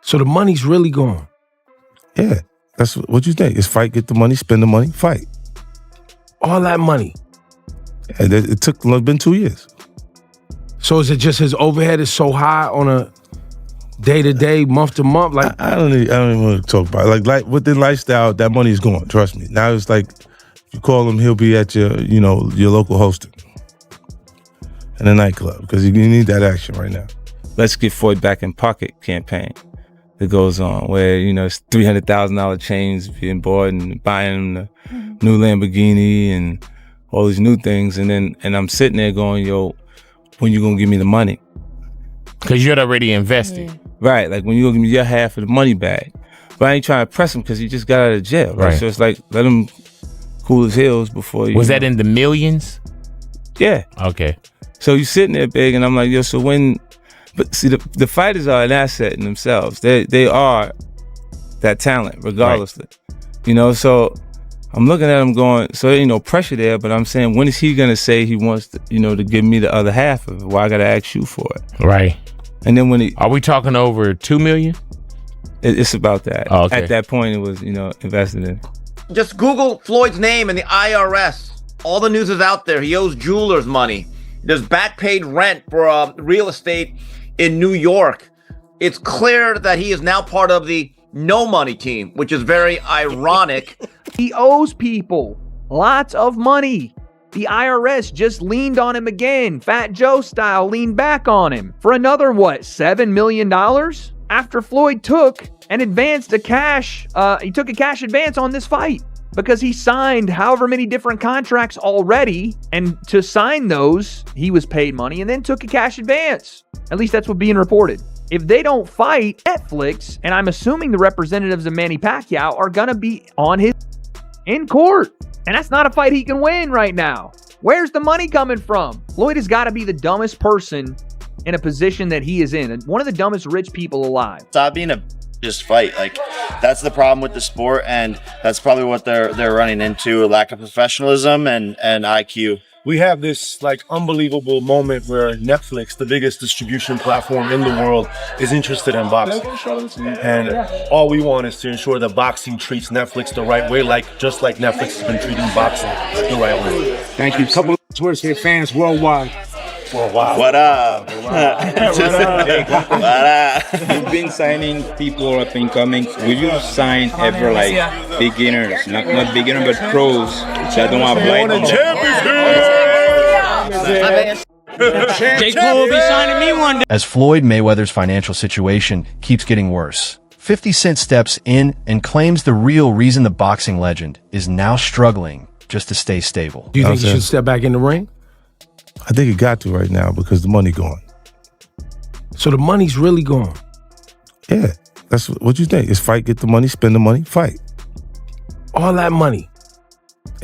So the money's really gone. Yeah, that's what you think. It's fight, get the money, spend the money, fight. All that money. And it took been 2 years. So is it just his overhead is so high on a day-to-day, month-to-month? Like I don't even want to talk about it. Like with the lifestyle, that money's gone. Trust me. Now it's like you call him, he'll be at your local hosting in a nightclub because you need that action right now. Let's Get Floyd Back in Pocket campaign that goes on where, it's $300,000 chains being bought and buying the new Lamborghini and all these new things. And I'm sitting there going, yo, when you gonna give me the money? Because you're already invested. Yeah. Right, like when you gonna give me your half of the money back. But I ain't trying to press him because he just got out of jail. Right? So it's like, let him cool his heels before you. Was that in the millions? Yeah. Okay. So you sitting there big and I'm like, yo, so when, but see, the fighters are an asset in themselves. They are that talent, regardless. Right. So I'm looking at him going, so there ain't no pressure there, but I'm saying, when is he gonna say he wants to, to give me the other half of it? Why I gotta ask you for it? Right. And then when are we talking over 2 million? It's about that. Oh, okay. At that point, it was, invested in. Just Google Floyd's name and the IRS. All the news is out there. He owes jewelers money. There's back paid rent for real estate in New York. It's clear that he is now part of the no money team, which is very ironic. He owes people lots of money. The IRS just leaned on him again, Fat Joe style, leaned back on him for another, $7 million? After Floyd took a cash advance on this fight because he signed however many different contracts already, and to sign those, he was paid money and then took a cash advance. At least that's what's being reported. If they don't fight, Netflix, and I'm assuming the representatives of Manny Pacquiao are gonna be on his in court. And that's not a fight he can win right now. Where's the money coming from? Floyd has got to be the dumbest person in a position that he is in, and one of the dumbest rich people alive. Stop being a just fight. Like, that's the problem with the sport, and that's probably what they're running into, a lack of professionalism and IQ. We have this unbelievable moment where Netflix, the biggest distribution platform in the world, is interested in boxing. And all we want is to ensure that boxing treats Netflix the right way, just like Netflix has been treating boxing the right way. Thank you. A couple of Twitter Sphere fans worldwide. What up? What up? You've been signing people up and coming. Will you sign ever beginners, not beginners but pros that don't have Jake Paul will be signing me one day. As Floyd Mayweather's financial situation keeps getting worse, 50 Cent steps in and claims the real reason the boxing legend is now struggling just to stay stable. Do you think he should step back in the ring? I think he got to right now because the money gone. So the money's really gone. Yeah, that's what you think. It's fight, get the money, spend the money, fight. All that money.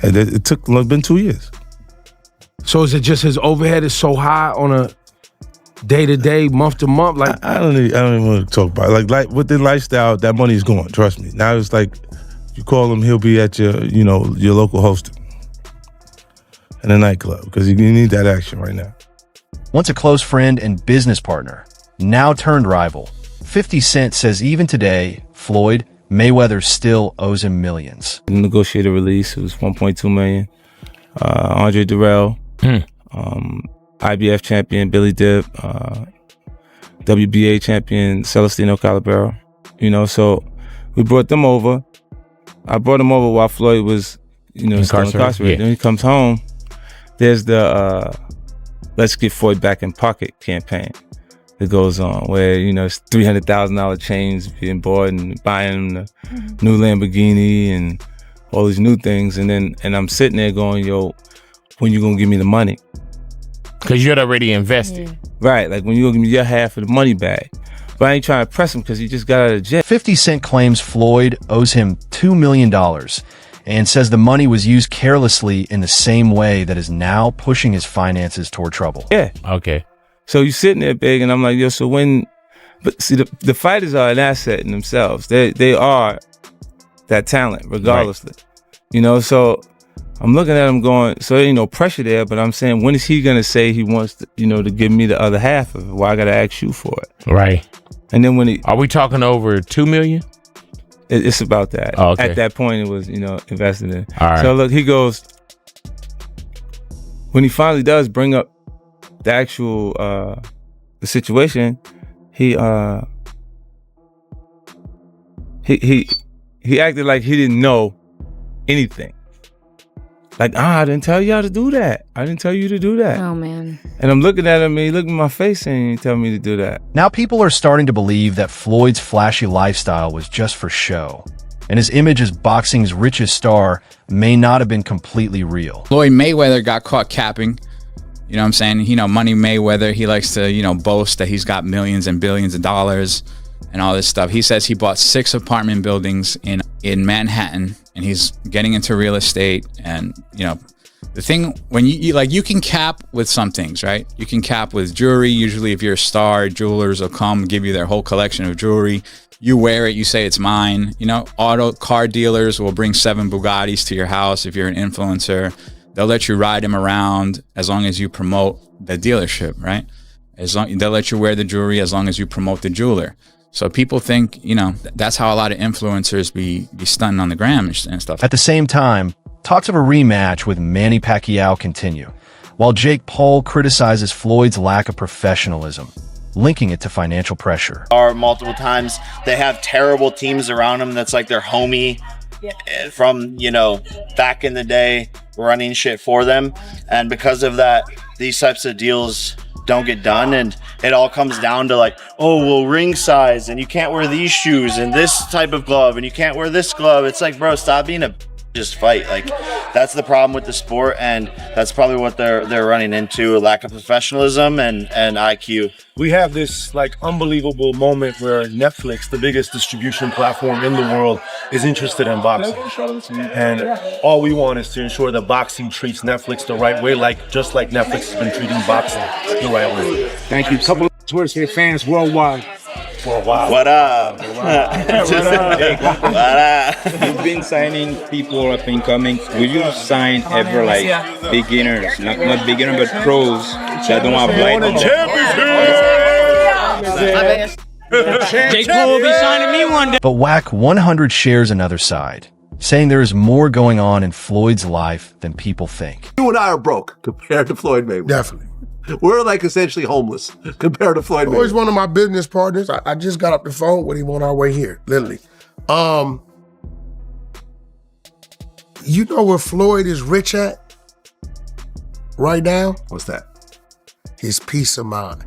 And it took been 2 years. So is it just his overhead is so high on a day-to-day, month-to-month? Like I don't even want to talk about it. Like with the lifestyle, that money's gone. Trust me. Now it's like you call him, he'll be at your local hosting in a nightclub because you need that action right now. Once a close friend and business partner, now turned rival, 50 Cent says even today, Floyd Mayweather still owes him millions. The negotiated release was $1.2 million. Andre Durrell, IBF champion Billy Dip, WBA champion Celestino Calabero. So we brought them over. I brought him over while Floyd was, still incarcerated. Yeah. Then he comes home. There's the Let's Get Floyd Back in Pocket campaign that goes on where, it's $300,000 chains being bought and buying the new Lamborghini and all these new things. And I'm sitting there going, yo, when you gonna give me the money? Because you're already invested. Right, like when you gonna give me your half of the money back? But I ain't trying to press him because he just got out of jail. 50 Cent claims Floyd owes him $2 million and says the money was used carelessly in the same way that is now pushing his finances toward trouble. Yeah. Okay. So you sitting there big and I'm like, yo, so when, but see, the fighters are an asset in themselves. They are that talent, regardless. Right. So I'm looking at him going, so there ain't no pressure there, but I'm saying, when is he gonna say he wants to, to give me the other half of it? Why I gotta ask you for it? Right. And then when are we talking over 2 million? It's about that. Oh, okay. At that point, it was, invested in. All right. So look, he goes, when he finally does bring up the actual, the situation, he acted like he didn't know anything. Like, I didn't tell y'all to do that. I didn't tell you to do that. Oh, man. And I'm looking at him, and he looked in my face and he didn't tell me to do that. Now people are starting to believe that Floyd's flashy lifestyle was just for show, and his image as boxing's richest star may not have been completely real. Floyd Mayweather got caught capping. You know what I'm saying? Money Mayweather, he likes to, boast that he's got millions and billions of dollars and all this stuff. He says he bought 6 apartment buildings in Manhattan, and he's getting into real estate. And, the thing, when you can cap with some things, right? You can cap with jewelry. Usually if you're a star, jewelers will come give you their whole collection of jewelry. You wear it, you say it's mine. Auto car dealers will bring 7 Bugattis to your house if you're an influencer. They'll let you ride them around as long as you promote the dealership, right? They'll let you wear the jewelry as long as you promote the jeweler. So people think, that's how a lot of influencers be stunting on the gram and stuff. At the same time, talks of a rematch with Manny Pacquiao continue, while Jake Paul criticizes Floyd's lack of professionalism, linking it to financial pressure. Or multiple times, they have terrible teams around them that's like their homie from, back in the day, running shit for them. And because of that, these types of deals don't get done, and it all comes down to like, oh, well, ring size, and you can't wear these shoes and this type of glove, and you can't wear this glove. It's like, bro, stop being a just fight. Like, that's the problem with the sport, and that's probably what they're running into, a lack of professionalism and IQ. We have this like unbelievable moment where Netflix, the biggest distribution platform in the world, is interested in boxing. And all we want is to ensure that boxing treats Netflix the right way, just like Netflix has been treating boxing the right way. Thank you. A couple of words for your fans worldwide. What up? What up? You've been signing people up and coming. Will you sign ever beginners, not beginner but pros that don't have Jake Paul will be signing me one day. But Whack 100 shares another side, saying there is more going on in Floyd's life than people think. You and I are broke compared to Floyd Mayweather. Definitely. We're like essentially homeless compared to Floyd Mayweather. Floyd's one of my business partners. I just got off the phone with him on our way here, literally. You know where Floyd is rich at right now? What's that? His peace of mind.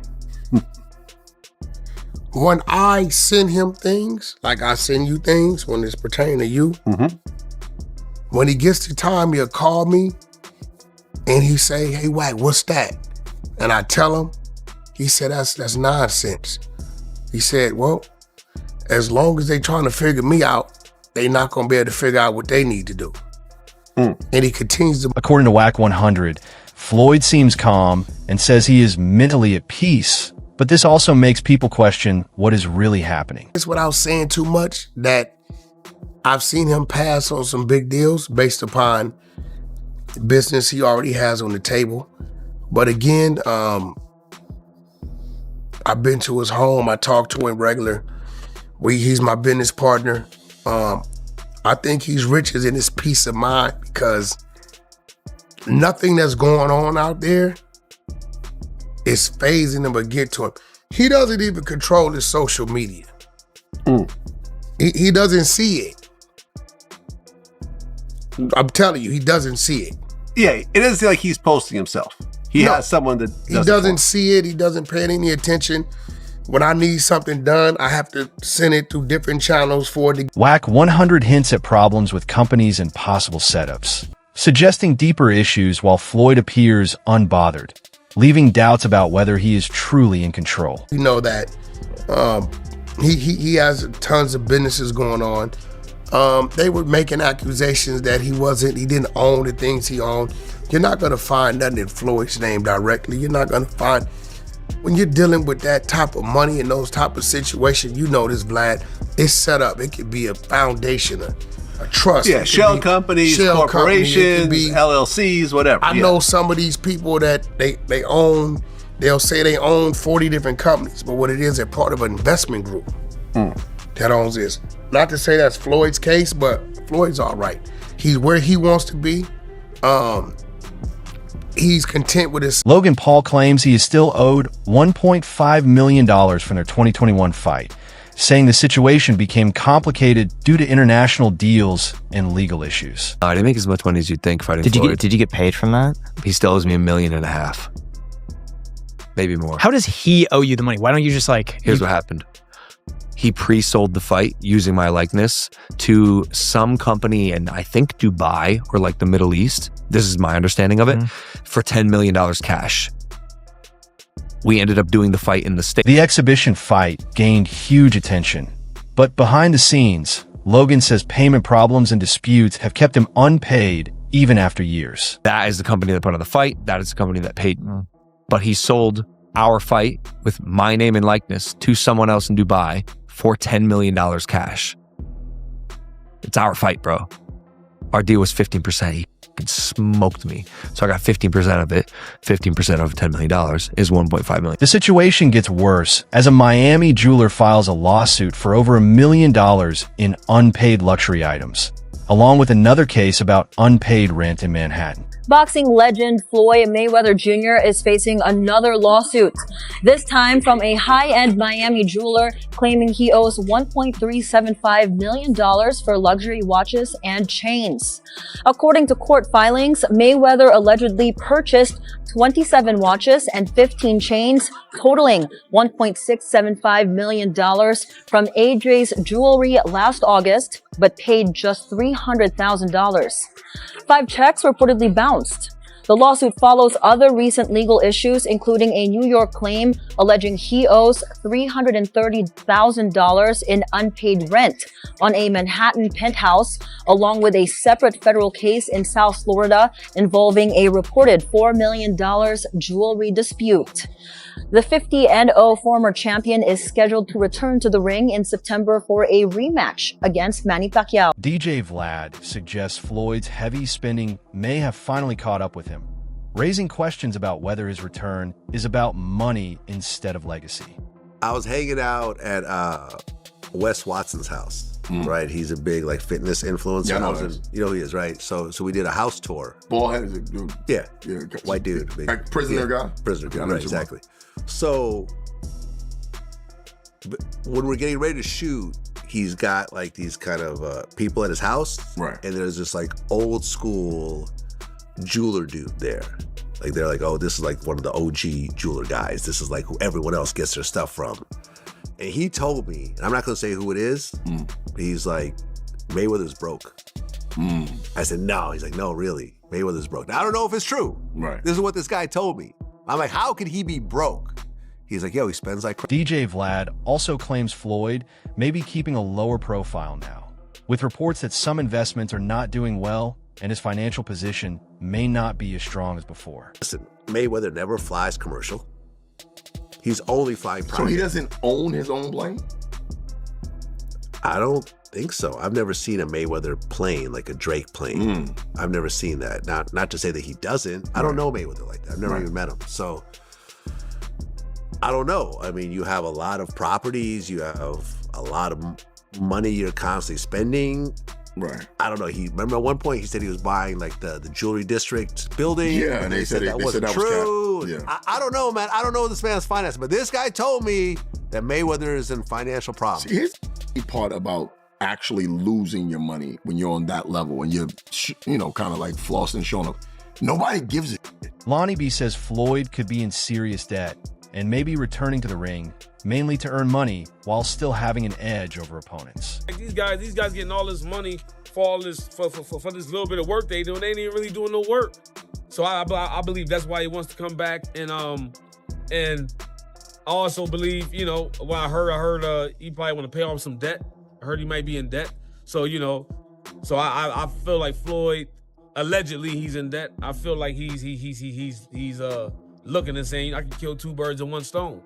When I send him things, like I send you things when it's pertaining to you, when he gets the time, he'll call me and he say, hey, Wack, what's that? And I tell him, he said, that's nonsense. He said, well, as long as they trying to figure me out, they not gonna be able to figure out what they need to do. And he continues to— According to Whack 100, Floyd seems calm and says he is mentally at peace, but this also makes people question what is really happening. It's without saying too much that I've seen him pass on some big deals based upon business he already has on the table. But again, I've been to his home. I talk to him regular. He's my business partner. I think he's rich in his peace of mind because nothing that's going on out there is phasing him or get to him. He doesn't even control his social media. He doesn't see it. I'm telling you, he doesn't see it. Yeah, it doesn't seem like he's posting himself. He has someone that he doesn't see it. He doesn't pay any attention. When I need something done, I have to send it through different channels for it. Whack 100 hints at problems with companies and possible setups, suggesting deeper issues while Floyd appears unbothered, leaving doubts about whether he is truly in control. You know that he has tons of businesses going on. They were making accusations that he didn't own the things he owned. You're not gonna find nothing in Floyd's name directly. You're not gonna find, when you're dealing with that type of money and those type of situations, you know this, Vlad, it's set up. It could be a foundation, a trust. Yeah, shell companies, corporations, LLCs, whatever. I know some of these people that they own. They'll say they own 40 different companies, but what it is, they're part of an investment group that owns this. Not to say that's Floyd's case, but Floyd's all right. He's where he wants to be. He's content with his. Logan Paul claims he is still owed $1.5 million from their 2021 fight, saying the situation became complicated due to international deals and legal issues. I didn't make as much money as you'd think fighting Floyd. Did you get paid from that? He still owes me $1.5 million. Maybe more. How does he owe you the money? Why don't you just like... Here's what happened. He pre-sold the fight using my likeness to some company in, I think, Dubai or like the Middle East. This is my understanding of it, for $10 million cash. We ended up doing the fight in the States. The exhibition fight gained huge attention. But behind the scenes, Logan says payment problems and disputes have kept him unpaid even after years. That is the company that put on the fight. That is the company that paid. But he sold our fight with my name and likeness to someone else in Dubai for $10 million cash. It's our fight, bro. Our deal was 15%. He smoked me. So I got 15% of it. 15% of $10 million is $1.5 million. The situation gets worse as a Miami jeweler files a lawsuit for over $1 million in unpaid luxury items, along with another case about unpaid rent in Manhattan. Boxing legend Floyd Mayweather Jr. is facing another lawsuit, this time from a high-end Miami jeweler claiming he owes $1.375 million for luxury watches and chains. According to court filings, Mayweather allegedly purchased 27 watches and 15 chains, totaling $1.675 million from Adri's Jewelry last August, but paid just $300,000. 5 checks reportedly bounced. The lawsuit follows other recent legal issues, including a New York claim alleging he owes $330,000 in unpaid rent on a Manhattan penthouse, along with a separate federal case in South Florida involving a reported $4 million jewelry dispute. The 50-0 former champion is scheduled to return to the ring in September for a rematch against Manny Pacquiao. DJ Vlad suggests Floyd's heavy spending may have finally caught up with him, raising questions about whether his return is about money instead of legacy. I was hanging out at Wes Watson's house, right? He's a big like fitness influencer. Yeah, I know you know who he is, right? So we did a house tour. Bald-headed dude. Yeah, yeah, white dude. Big, like prisoner guy? Prisoner guy, Yeah, I know right, what you're exactly. So when we're getting ready to shoot, he's got like these kind of people at his house, right? And there's this like old school jeweler dude there. Like they're like, oh, this is like one of the OG jeweler guys. This is like who everyone else gets their stuff from. And he told me, and I'm not gonna say who it is, he's like, Mayweather's broke. I said, no. He's like, no, really, Mayweather's broke. Now, I don't know if it's true. Right. This is what this guy told me. I'm like, how could he be broke? He's like, yo, he spends like DJ Vlad also claims Floyd may be keeping a lower profile now, with reports that some investments are not doing well and his financial position may not be as strong as before. Listen, Mayweather never flies commercial. He's only flying private. So he doesn't own his own plane? I don't think so. I've never seen a Mayweather plane, like a Drake plane. I've never seen that. Not to say that he doesn't. I don't know Mayweather like that. I've never even met him. So I don't know. I mean, you have a lot of properties. You have a lot of money you're constantly spending. Right. I don't know. Remember at one point he said he was buying like the jewelry district building. Yeah, and they said that wasn't true. Was yeah. I don't know, man. I don't know this man's finances, but this guy told me that Mayweather is in financial problems. See, here's the part about actually losing your money when you're on that level and you're, kind of like flossing, showing up. Nobody gives it. Lonnie B says Floyd could be in serious debt and may be returning to the ring mainly to earn money while still having an edge over opponents. Like these guys getting all this money for all this for this little bit of work they do. They ain't even really doing no work. So I believe that's why he wants to come back. And I also believe, when I heard he probably want to pay off some debt. I heard he might be in debt. So so I feel like Floyd, allegedly he's in debt. I feel like he's looking and saying I can kill 2 birds with 1 stone.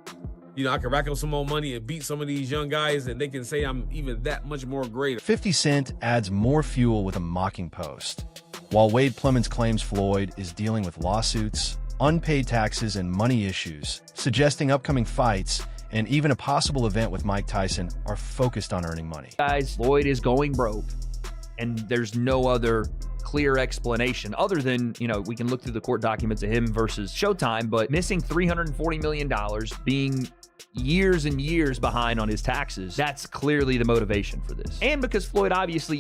I can rack up some more money and beat some of these young guys, and they can say I'm even that much more greater. 50 Cent adds more fuel with a mocking post. While Wade Plemons claims Floyd is dealing with lawsuits, unpaid taxes, and money issues, suggesting upcoming fights and even a possible event with Mike Tyson are focused on earning money. Guys, Floyd is going broke, and there's no other clear explanation other than, we can look through the court documents of him versus Showtime, but missing $340 million, being years and years behind on his taxes, that's clearly the motivation for this. And because Floyd, obviously,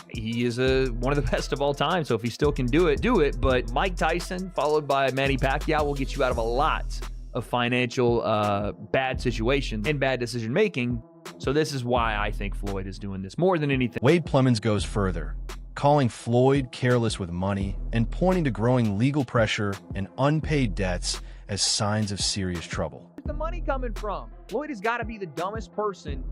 he is one of the best of all time, so if he still can do it. But Mike Tyson, followed by Manny Pacquiao, will get you out of a lot of financial bad situations and bad decision making. So this is why I think Floyd is doing this more than anything. Wade Plemons goes further, calling Floyd careless with money and pointing to growing legal pressure and unpaid debts as signs of serious trouble. Where's the money coming from? Floyd has got to be the dumbest person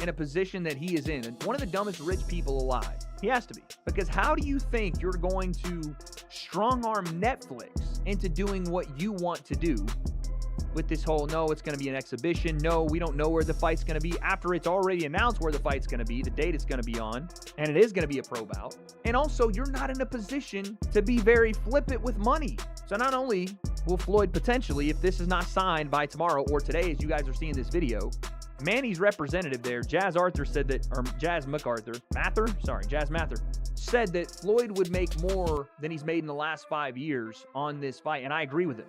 in a position that he is in, and one of the dumbest rich people alive. He has to be. Because how do you think you're going to strong-arm Netflix into doing what you want to do with this whole, no, it's going to be an exhibition, no, we don't know where the fight's going to be, after it's already announced where the fight's going to be, the date it's going to be on, and it is going to be a pro bout. And also, you're not in a position to be very flippant with money. So not only will Floyd potentially, if this is not signed by tomorrow or today, as you guys are seeing this video, Manny's representative there, Jazz Mathur, said that Floyd would make more than he's made in the last 5 years on this fight, and I agree with him.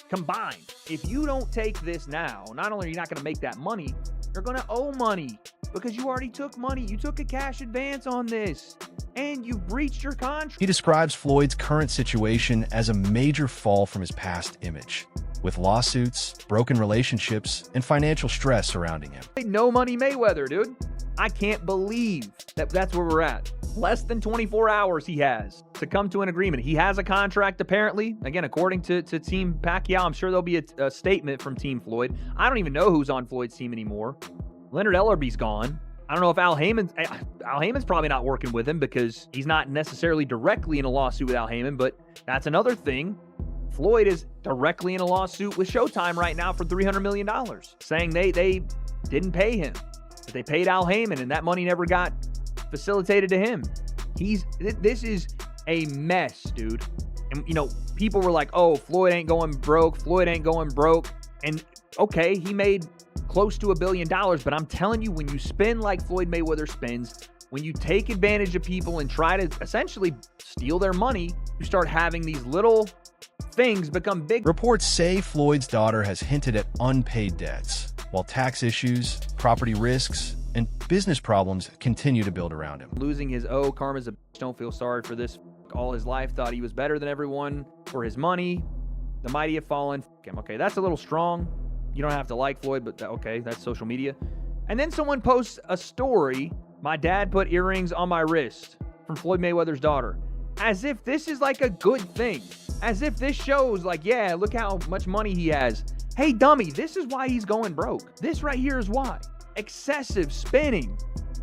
Combined, if you don't take this now, not only are you not going to make that money, you're going to owe money because you already took money. You took a cash advance on this, and you breached your contract. He describes Floyd's current situation as a major fall from his past image, with lawsuits, broken relationships, and financial stress surrounding him. No money Mayweather, dude. I can't believe that that's where we're at. Less than 24 hours he has to come to an agreement. He has a contract, apparently. Again, according to Team Pacquiao, I'm sure there'll be a statement from Team Floyd. I don't even know who's on Floyd's team anymore. Leonard Ellerby's gone. I don't know if Al Heyman's probably not working with him because he's not necessarily directly in a lawsuit with Al Heyman, but that's another thing. Floyd is directly in a lawsuit with Showtime right now for $300 million, saying they didn't pay him, but they paid Al Heyman, and that money never got facilitated to him. This is a mess, dude. And, people were like, oh, Floyd ain't going broke. And, okay, he made close to $1 billion, but I'm telling you, when you spend like Floyd Mayweather spends, when you take advantage of people and try to essentially steal their money, you start having these little things become big. Reports say Floyd's daughter has hinted at unpaid debts, while tax issues, property risks, and business problems continue to build around him. Losing his karma's a bitch, don't feel sorry for this. All his life thought he was better than everyone for his money. The mighty have fallen. Okay, that's a little strong. You don't have to like Floyd, but okay, that's social media. And then someone posts a story, my dad put earrings on my wrist, from Floyd Mayweather's daughter. As if this is like a good thing. As if this shows like, yeah, look how much money he has. Hey, dummy, this is why he's going broke. This right here is why. Excessive spending.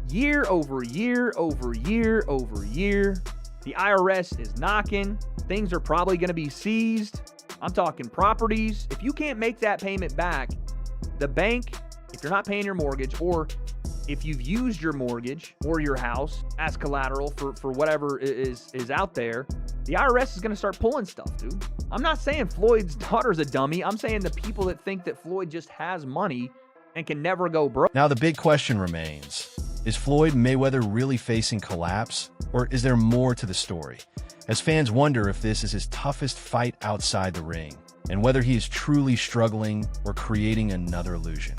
Year over year over year over year. The IRS is knocking. Things are probably going to be seized. I'm talking properties. If you can't make that payment back, the bank, if you're not paying your mortgage, or if you've used your mortgage or your house as collateral for whatever is out there, the IRS is going to start pulling stuff, dude. I'm not saying Floyd's daughter's a dummy. I'm saying the people that think that Floyd just has money and can never go broke. Now the big question remains, is Floyd Mayweather really facing collapse, or is there more to the story? As fans wonder if this is his toughest fight outside the ring, and whether he is truly struggling or creating another illusion.